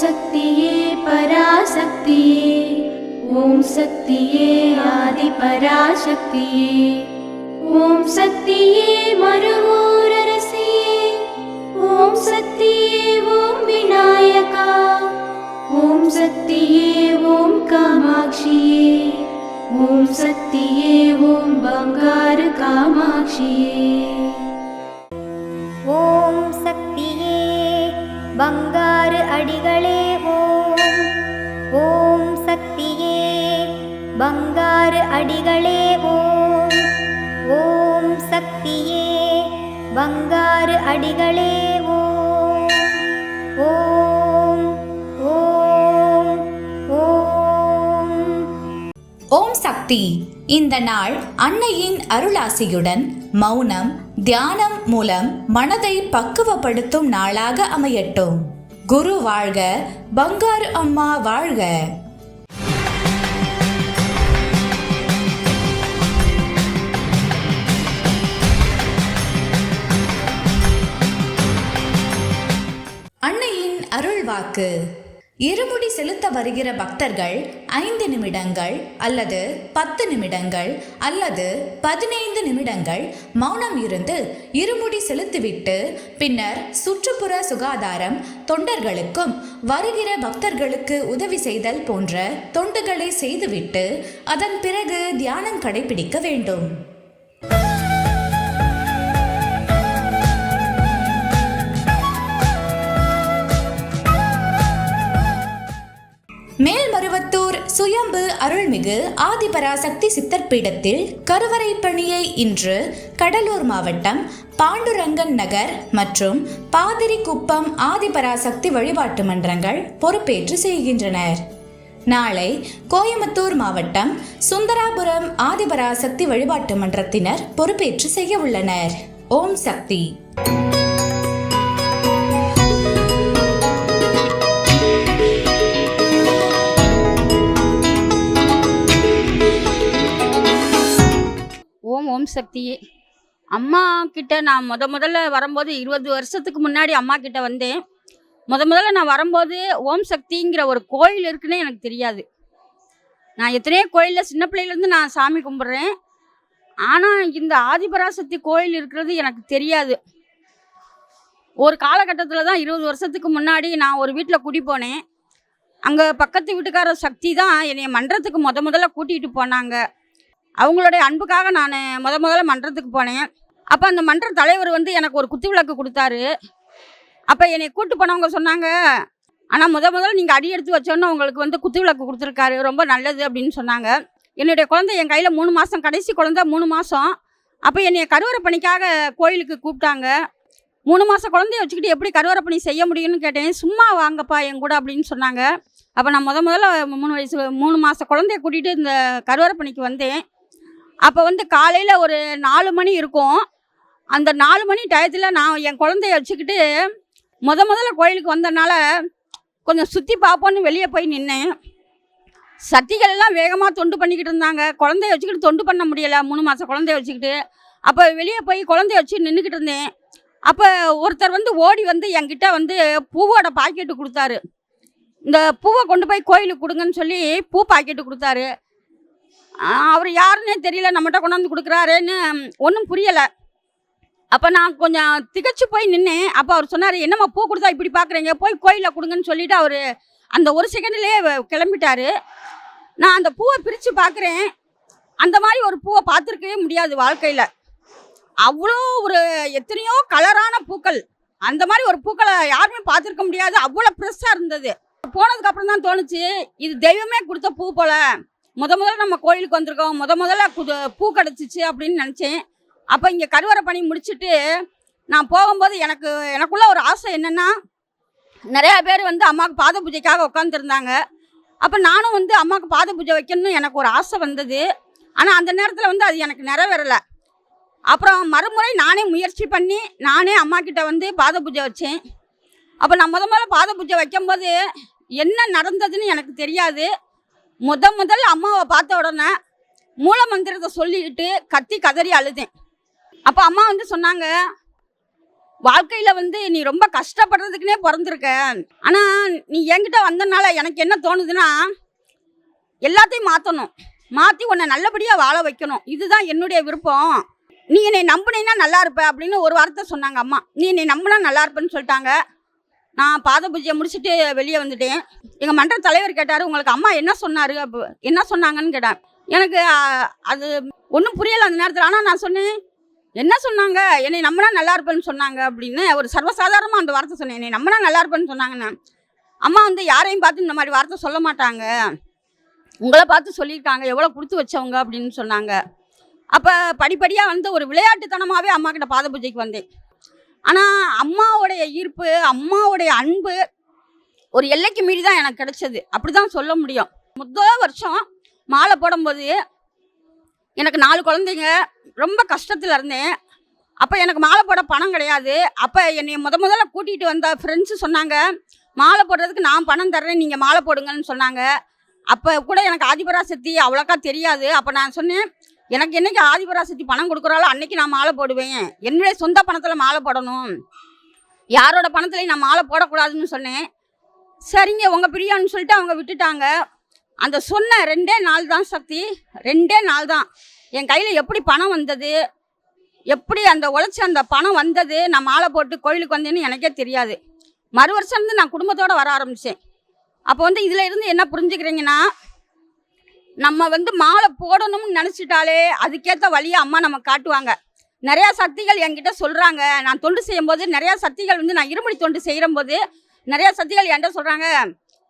சக்தியே பராசக்தியே, ஓம் சக்தியே ஆதி பராசக்தியே, ஓம் சக்தியே மறுவூரரசியே, ஓம் சக்தியே ஓம் விநாயகா, ஓம் சக்தியே ஓம் காமாட்சியே, ஓம் சக்தியே ஓம் பங்காரு காமாட்சியே. ஓம் சக்தியே பங்காரு அடிகளே ஓம். ஓம் சக்தியே பங்காரு அடிகளே ஓம். ஓம் சக்தியே பங்காரு அடிகளே ஓம். ஓம் ஓம் ஓம். ஓம் சக்தி. இந்த நாள் அன்னையின் அருளாசியுடன் மௌனம் தியானம் மூலம் மனதை பக்குவப்படுத்தும் நாளாக அமையட்டும். குரு வாழ்க, பங்காரு அம்மா வாழ்க. அன்னையின் அருள் வாக்கு. இருமுடி செலுத்த வருகிற பக்தர்கள் 5 நிமிடங்கள் அல்லது 10 நிமிடங்கள் அல்லது 15 நிமிடங்கள் மௌனம் இருந்து இருமுடி செலுத்திவிட்டு பின்னர் சுற்றுப்புற சுகாதாரம், தொண்டர்களுக்கும் வருகிற பக்தர்களுக்கு உதவி செய்தல் போன்ற தொண்டுகளை செய்துவிட்டு அதன் பிறகு தியானம் கடைபிடிக்க வேண்டும். மேல்மருவத்தூர் சுயம்பு அருள்மிகு ஆதிபராசக்தி சித்தர் பீடத்தில் கருவறை பணியை இன்று கடலூர் மாவட்டம் பாண்டுரங்கன் நகர் மற்றும் பாதிரிக்குப்பம் ஆதிபராசக்தி வழிபாட்டு மன்றங்கள் பொறுப்பேற்று செய்கின்றனர். நாளை கோயம்புத்தூர் மாவட்டம் சுந்தராபுரம் ஆதிபராசக்தி வழிபாட்டு மன்றத்தினர் பொறுப்பேற்று செய்ய உள்ளனர். ஓம் சக்தி. ஓம் சக்தியே. அம்மா கிட்ட நான் முதல்ல வரும்போது 20 வருஷத்துக்கு முன்னாடி அம்மா கிட்ட வந்தேன். முதல்ல நான் வரும்போது ஓம் சக்திங்கிற ஒரு கோயில் இருக்குன்னு எனக்கு தெரியாது. நான் எத்தனையோ கோயிலில் சின்ன பிள்ளையிலேருந்து நான் சாமி கும்பிட்றேன். ஆனால் இந்த ஆதிபராசக்தி கோயில் இருக்கிறது எனக்கு தெரியாது. ஒரு காலகட்டத்தில் தான் 20 வருஷத்துக்கு முன்னாடி நான் ஒரு வீட்டில் குடி போனேன். அங்கே பக்கத்து வீட்டுக்கார சக்தி தான் என்னை மன்றத்துக்கு முதல்ல கூட்டிகிட்டு போனாங்க. அவங்களுடைய அன்புக்காக நான் முதல்ல மன்றத்துக்கு போனேன். அப்போ அந்த மன்ற தலைவர் வந்து எனக்கு ஒரு குத்து விளக்கு கொடுத்தாரு. அப்போ என்னை கூட்டு போனவங்க சொன்னாங்க, ஆனால் முதல்ல நீங்கள் அடி எடுத்து வச்சோன்னு உங்களுக்கு வந்து குத்து விளக்கு கொடுத்துருக்காரு, ரொம்ப நல்லது அப்படின்னு சொன்னாங்க. என்னுடைய குழந்தை என் கையில் 3 மாதம், கடைசி குழந்தை 3 மாதம். அப்போ என்னை கருவறை பணிக்காக கோயிலுக்கு கூப்பிட்டாங்க. 3 மாதம் குழந்தைய வச்சுக்கிட்டு எப்படி கருவறை பணி செய்ய முடியும்னு கேட்டேன். சும்மா வாங்கப்பா என் கூட அப்படின்னு சொன்னாங்க. அப்போ நான் முதல்ல 3 மாத குழந்தைய கூட்டிகிட்டு இந்த கருவறை பணிக்கு வந்தேன். அப்போ வந்து காலையில் ஒரு 4 மணி இருக்கும். அந்த 4 மணி டயத்தில் நான் என் குழந்தைய வச்சுக்கிட்டு முதல்ல கோயிலுக்கு வந்தனால கொஞ்சம் சுற்றி பார்ப்போன்னு வெளியே போய் நின்னேன். சக்திகள் எல்லாம் வேகமாக தொண்டு பண்ணிக்கிட்டு இருந்தாங்க. குழந்தைய வச்சுக்கிட்டு தொண்டு பண்ண முடியலை, 3 மாத குழந்தைய வச்சுக்கிட்டு. அப்போ வெளியே போய் குழந்தைய வச்சு நின்றுக்கிட்டு இருந்தேன். அப்போ ஒருத்தர் வந்து ஓடி வந்து என்கிட்ட வந்து பூவோட பாக்கெட்டு கொடுத்தாரு. இந்த பூவை கொண்டு போய் கோயிலுக்கு கொடுங்கன்னு சொல்லி பூ பாக்கெட்டு கொடுத்தாரு. அவர் யாருன்னே தெரியல, நம்மகிட்ட கொண்டாந்து கொடுக்குறாருன்னு ஒன்றும் புரியலை. அப்போ நான் கொஞ்சம் திகச்சு போய் நின்னேன். அப்போ அவர் சொன்னார், என்னம்மா பூ கொடுத்தா இப்படி பார்க்குறீங்க, போய் கோயிலில் கொடுங்கன்னு சொல்லிவிட்டு அவர் அந்த ஒரு செகண்ட்லேயே கிளம்பிட்டார். நான் அந்த பூவை பிரித்து பார்க்குறேன். அந்த மாதிரி ஒரு பூவை பார்த்துருக்கவே முடியாது வாழ்க்கையில். அவ்வளோ ஒரு எத்தனையோ கலரான பூக்கள், அந்த மாதிரி ஒரு பூக்களை யாருமே பார்த்துருக்க முடியாது. அவ்வளோ ஃப்ரெஷ்ஷாக இருந்தது. போனதுக்கப்புறம் தான் தோணுச்சு, இது தெய்வமே கொடுத்த பூ போல். முதல்ல நம்ம கோயிலுக்கு வந்திருக்கோம், முதல்ல பூ கிடச்சிச்சு அப்படின்னு நினச்சேன். அப்போ இங்கே கருவறை பணி முடிச்சுட்டு நான் போகும்போது எனக்குள்ள ஒரு ஆசை என்னென்னா, நிறையா பேர் வந்து அம்மாவுக்கு பாத பூஜைக்காக உட்காந்துருந்தாங்க. அப்போ நானும் வந்து அம்மாவுக்கு பாத பூஜை வைக்கணும்னு எனக்கு ஒரு ஆசை வந்தது. ஆனால் அந்த நேரத்தில் வந்து அது எனக்கு நிறைவேறலை. அப்புறம் மறுமுறை நானே முயற்சி பண்ணி நானே அம்மா கிட்ட வந்து பாத பூஜை வச்சேன். அப்போ நான் முதல்ல பாத பூஜை வைக்கும்போது என்ன நடந்ததுன்னு எனக்கு தெரியாது. முதல்ல அம்மாவை பார்த்த உடனே மூல மந்திரத்தை சொல்லிக்கிட்டு கத்தி கதறி அழுதேன். அப்போ அம்மா வந்து சொன்னாங்க, வாழ்க்கையில் வந்து நீ ரொம்ப கஷ்டப்படுறதுக்குனே பிறந்திருக்க. ஆனால் நீ என்கிட்ட வந்தனால எனக்கு என்ன தோணுதுன்னா, எல்லாத்தையும் மாற்றி உன்னை நல்லபடியாக வாழ வைக்கணும். இதுதான் என்னுடைய விருப்பம். நீ என்னை நம்பினீன்னா நல்லா இருப்ப அப்படின்னு ஒரு வார்த்தை சொன்னாங்க அம்மா. நீ என்னை நம்பினா நல்லா இருப்பேன்னு சொல்லிட்டாங்க. நான் பாத பூஜையை முடிச்சுட்டு வெளியே வந்துட்டேன். எங்கள் மன்ற தலைவர் கேட்டார், உங்களுக்கு அம்மா என்ன சொன்னார், என்ன சொன்னாங்கன்னு கேட்டார். எனக்கு அது ஒன்றும் புரியலை அந்த நேரத்தில். ஆனால் நான் சொன்னேன், என்ன சொன்னாங்க, என்னை நம்பினா நல்லா இருப்பேன்னு சொன்னாங்க அப்படின்னு ஒரு சர்வசாதாரணமாக அந்த வார்த்தை சொன்னேன். என்னை நம்பினா நல்லா இருப்பேன்னு சொன்னாங்கன்னு. அம்மா வந்து யாரையும் பார்த்து இந்த மாதிரி வார்த்தை சொல்ல மாட்டாங்க, உங்களை பார்த்து சொல்லியிருக்காங்க, எவ்வளோ கொடுத்து வச்சவங்க அப்படின்னு சொன்னாங்க. அப்போ படிப்படியாக வந்து ஒரு விளையாட்டுத்தனமாகவே அம்மா கிட்ட பாத பூஜைக்கு வந்தேன். ஆனால் அம்மாவுடைய ஈர்ப்பு, அம்மாவுடைய அன்பு ஒரு எல்லைக்கு மீறி தான் எனக்கு கிடைச்சது, அப்படி தான் சொல்ல முடியும். முதல் வருஷம் மாலை போடும்போது எனக்கு 4 குழந்தைங்க, ரொம்ப கஷ்டத்தில் இருந்தேன். அப்போ எனக்கு மாலை போட பணம் கிடையாது. அப்போ என்னை முதல்ல கூட்டிகிட்டு வந்த ஃப்ரெண்ட்ஸு சொன்னாங்க, மாலை போடுறதுக்கு நான் பணம் தர்றேன், நீங்கள் மாலை போடுங்கன்னு சொன்னாங்க. அப்போ கூட எனக்கு ஆதிபராசக்தி அவ்வளோக்கா தெரியாது. அப்போ நான் சொன்னேன், எனக்கு என்னைக்கு ஆதிபராசக்தி பணம் கொடுக்குறாளோ அன்னைக்கு நான் மாலை போடுவேன், என்னுடைய சொந்த பணத்தில் மாலை போடணும், யாரோட பணத்துலையும் நான் மாலை போடக்கூடாதுன்னு சொன்னேன். சரிங்க உங்கள் பிரியான்னு சொல்லிட்டு அவங்க விட்டுட்டாங்க. அந்த சொன்ன 2 நாள் தான் சக்தி, 2 நாள் தான் என் கையில் எப்படி பணம் வந்தது, எப்படி அந்த உழைச்சி அந்த பணம் வந்தது, நான் மாலை போட்டு கோயிலுக்கு வந்தேன்னு எனக்கே தெரியாது. மறு வருஷம் இருந்து நான் குடும்பத்தோடு வர ஆரம்பித்தேன். அப்போ வந்து இதில் இருந்து என்ன புரிஞ்சுக்கிறீங்கன்னா, நம்ம வந்து மாலை போடணும்னு நினச்சிட்டாலே அதுக்கேற்ற வழியை அம்மா நம்ம காட்டுவாங்க. நிறையா சக்திகள் என்கிட்ட சொல்கிறாங்க, நான் தொண்டு செய்யும்போது நிறையா சக்திகள் வந்து நான் இருமுடி தொண்டு செய்யும்போது நிறையா சக்திகள் என்கிட்ட சொல்கிறாங்க,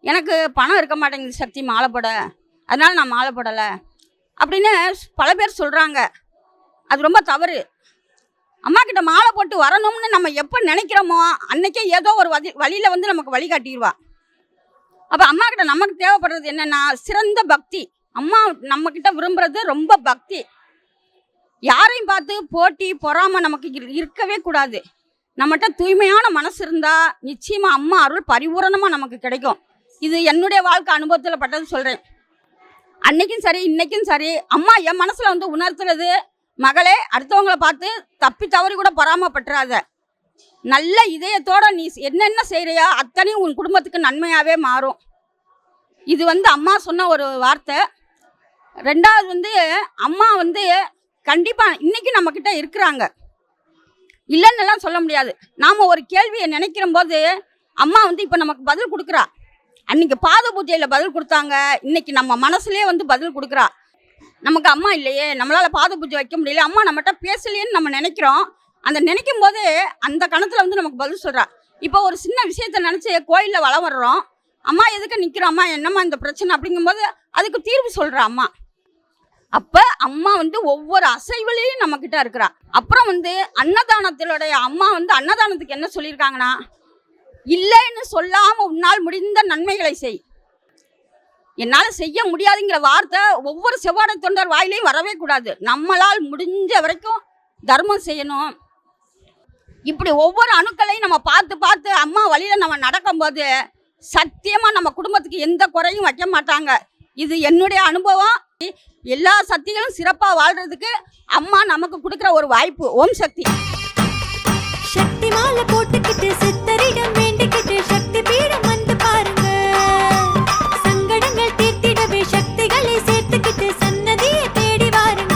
எனக்கு பணம் இருக்க மாட்டேங்குது சக்தி மாலை போட, அதனால் நான் மாலை போடலை அப்படின்னு பல பேர் சொல்கிறாங்க. அது ரொம்ப தவறு. அம்மா கிட்ட மாலை போட்டு வரணும்னு நம்ம எப்போ நினைக்கிறோமோ அன்றைக்கே ஏதோ ஒரு வழியில் வந்து நமக்கு வழிகாட்டிடுவா. அப்போ அம்மா கிட்ட நமக்கு தேவைப்படுறது என்னென்னா சிறந்த பக்தி. அம்மா நம்மக்கிட்ட விரும்புகிறது ரொம்ப பக்தி. யாரையும் பார்த்து போட்டி பொறாமை நமக்கு இருக்கவே கூடாது. நம்மகிட்ட தூய்மையான மனசு இருந்தால் நிச்சயமாக அம்மா அருள் பரிபூரணமாக நமக்கு கிடைக்கும். இது என்னுடைய வாழ்க்கை அனுபவத்தில் பட்டது சொல்கிறேன். அன்னைக்கும் சரி இன்னைக்கும் சரி அம்மா என் மனசில் வந்து உணர்த்துறது, மகளே அடுத்தவங்களை பார்த்து தப்பி தவறி கூட பொறாமப்பட்டுறாத, நல்ல இதயத்தோட நீ என்னென்ன செய்கிறியோ அத்தனையும் உன் குடும்பத்துக்கு நன்மையாகவே மாறும். இது வந்து அம்மா சொன்ன ஒரு வார்த்தை. 2வது வந்து அம்மா வந்து கண்டிப்பாக இன்றைக்கி நம்மக்கிட்ட இருக்கிறாங்க, இல்லைன்னெல்லாம் சொல்ல முடியாது. நாம் ஒரு கேள்வியை நினைக்கிற போது அம்மா வந்து இப்போ நமக்கு பதில் கொடுக்குறா. அன்றைக்கி பாத பூஜையில் பதில் கொடுத்தாங்க, இன்றைக்கி நம்ம மனசுலேயே வந்து பதில் கொடுக்குறா. நமக்கு அம்மா இல்லையே, நம்மளால் பாத பூஜை வைக்க முடியல, அம்மா நம்மகிட்ட பேசலையேன்னு நம்ம நினைக்கிறோம். அந்த நினைக்கும் போது அந்த கணத்தில் வந்து நமக்கு பதில் சொல்கிறா. இப்போ ஒரு சின்ன விஷயத்தை நினச்சி கோயிலில் வளம் வர்றோம், அம்மா எதுக்கு நிற்கிறோம், அம்மா என்னம்மா இந்த பிரச்சனை அப்படிங்கும்போது அதுக்கு தீர்வு சொல்கிறா அம்மா. அப்போ அம்மா வந்து ஒவ்வொரு அசைவுலையும் நம்மக்கிட்ட இருக்கிறா. அப்புறம் வந்து அன்னதானத்தினுடைய அம்மா வந்து அன்னதானத்துக்கு என்ன சொல்லியிருக்காங்கன்னா, இல்லைன்னு சொல்லாமல் உன்னால் முடிந்த நன்மைகளை செய். என்னால் செய்ய முடியாதுங்கிற வார்த்தை ஒவ்வொரு செவ்வாடை தொண்டர் வாயிலையும் வரவே கூடாது. நம்மளால் முடிஞ்ச வரைக்கும் தர்மம் செய்யணும். இப்படி ஒவ்வொரு அணுக்களையும் நம்ம பார்த்து பார்த்து அம்மா வழியில் நம்ம நடக்கும்போது சத்தியமாக நம்ம குடும்பத்துக்கு எந்த குறையும் வைக்க மாட்டாங்க. இது என்னுடைய அனுபவம். எல்லா சக்திகளும் சிறப்பாக வாழ்கிறதுக்கு அம்மா நமக்கு கொடுக்குற ஒரு வாய்ப்பு. ஓம் சக்தி. சக்தி மாலை போட்டுக்கிட்டு சித்தரிடம் வேண்டிக்கிட்டு சக்தி பீடம் வந்து பாருங்க, சங்கடங்கள் தீர்த்திடவே சக்திகளை சேர்த்துக்கிட்டு சன்னதியை தேடி வாருங்க.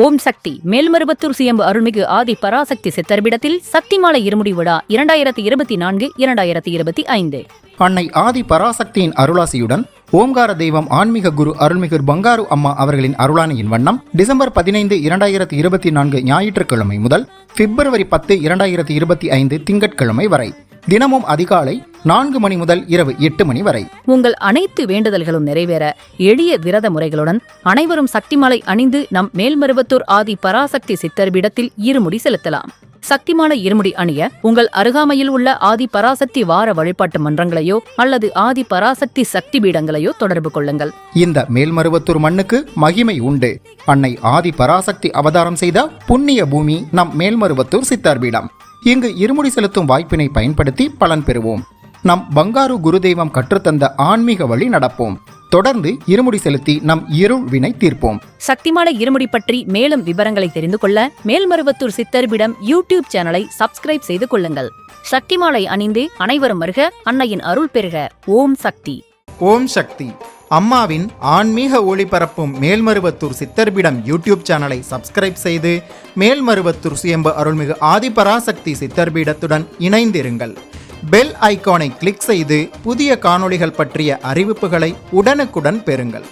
ஓம் சக்தி மேல்மருவத்தூர் சுயம்பு அருள்மிகு ஆதி பராசக்தி சித்தர்பிடத்தில் சக்திமாலை இருமுடி விழா 2024-2025. அன்னை ஆதி பராசக்தியின் அருளாசியுடன் ஓம்கார தெய்வம் ஆன்மீக குரு அருள்மிகு பங்காரு அம்மா அவர்களின் அருளானையின் வண்ணம் டிசம்பர் 15, 2024 ஞாயிற்றுக்கிழமை முதல் பிப்ரவரி 10, 2025 திங்கட்கிழமை வரை தினமும் அதிகாலை 4 மணி முதல் இரவு 8 மணி வரை உங்கள் அனைத்து வேண்டுதல்களும் நிறைவேற எளிய விரத முறைகளுடன் அனைவரும் சக்திமாலை அணிந்து நம் மேல்மருவத்தூர் ஆதி பராசக்தி சித்தர்பிடத்தில் இருமுடி செலுத்தலாம். சக்திமாலை இருமுடி அணிய உங்கள் அருகாமையில் உள்ள ஆதி பராசக்தி வார வழிபாட்டு மன்றங்களையோ அல்லது ஆதி பராசக்தி சக்தி பீடங்களையோ தொடர்பு கொள்ளுங்கள். இந்த மேல்மருவத்தூர் மண்ணுக்கு மகிமை உண்டு. அன்னை ஆதி பராசக்தி அவதாரம் செய்த புண்ணிய பூமி நம் மேல்மருவத்தூர் சித்தர்பீடம். இங்கு இருமுடி செலுத்தும் வாய்ப்பினை பயன்படுத்தி பலன் பெறுவோம். நம் பங்காரு குருதெய்வம் கற்றுத்தந்த ஆன்மீக வழி நடப்போம். தொடர்ந்து இருமுடி செலுத்தி நம் இருள் வினை தீர்ப்போம். சக்திமாலை இருமுடி பற்றி மேலும் விவரங்களை தெரிந்து கொள்ள மேல்மருவத்தூர் சித்தர்பிடம் யூடியூப் சேனலை சப்ஸ்கிரைப் செய்து கொள்ளுங்கள். சக்திமாலை அணிந்து அனைவரும் வருக, அன்னையின் அருள் பெறுக. ஓம் சக்தி. ஓம் சக்தி. அம்மாவின் ஆன்மீக ஒளிபரப்பும் மேல்மருவத்தூர் சித்தர்பிடம் யூடியூப் சேனலை சப்ஸ்கிரைப் செய்து மேல்மருவத்தூர் சுயம்பு அருள்மிகு ஆதிபராசக்தி சித்தர்பீடத்துடன் இணைந்திருங்கள். பெல் ஐகானை கிளிக் செய்து புதிய காணொளிகள் பற்றிய அறிவிப்புகளை உடனுக்குடன் பெறுங்கள்.